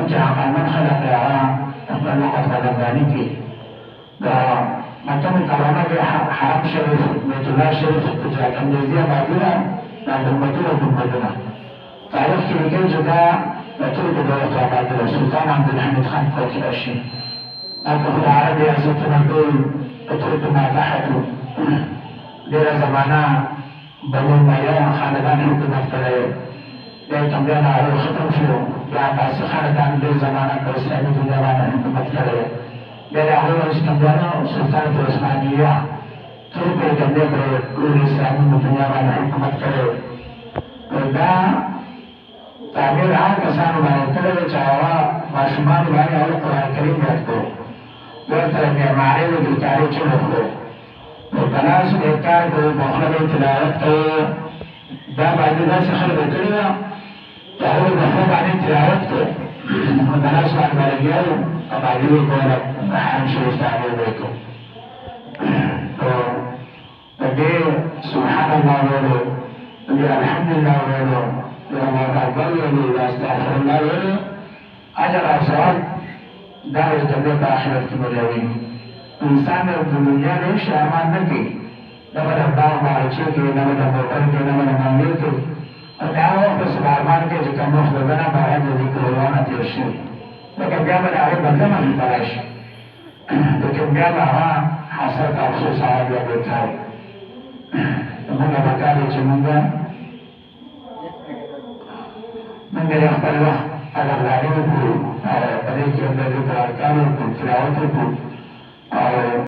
کوم چې عقلمن خلک یې هغه خپل وخت قدرداني کوي. د اتمې کلونه کې حرم شریف، بیت الله شریف، انګریزي آبادونه، دا ګنبدونه تاریخ کې لیکلي چې دا د ترکو دولت آباد دی. سلطان عبدالحمید خان کوټ راشي هلته خو د عرب ریاستونه ټول د ترکو ماتحت وو. ډېره زمانه بنو امیه خاندان حکومت کړی و. بیا بیا هغوی ختم شو. بیا عباسي خاندان ډېر زمانه په اسلامي دنیا باندې حکومت کړی و. بیا د هغوی وروسته سلطنت عثمانیه ترکو یې کنډې کړی ټول اسلامي دنیا باندې حکومت کړی و. دا تعبیر هغه کسانو باندې کړی دی چې هغه ماشومانو باندې هغوی قرآن کریم یاد کړو، ورته معمارۍ د ګیتارې چغې کړو، نو په لاس یې کار کوو، په خوله به یې تلاوت کوو. دا باندې داسې خلک یې کړي وه چې هغوی په خوله باندې تلاوت کوو، نو په لاس باندې به لګیا وو او باندې به یې کوله حرم شریف تعمیر به یې کوو. په دې سبحان الله ویلو، په دې الحمدلله ویلو، الله اکبر ویلو، استغفر الله ویلو، اجر او ثواب دا به د جنت په آخرت کې ملوي. انسان د دنیا د هېڅ ارمان نه کوي، نه به د باغ باغچې کوي، نه به د موټر کوي، نه به د بنګلې کوي، او د هغه وخت پسې به ارمان کوي چې کوم وخت به نه به هغه د ذکر روانه تېر شي، لکه بیا به د هغې بدله مخې ته راشي، لیکن بیا به هغه حسرت او افسوس هغه بیا بېرته وي. مونږ پکار دی چې مونږ یې خپل وخت قدرداني وکړو او په دې کې د ذکر ارکان وکړو، تلاوت وکړو او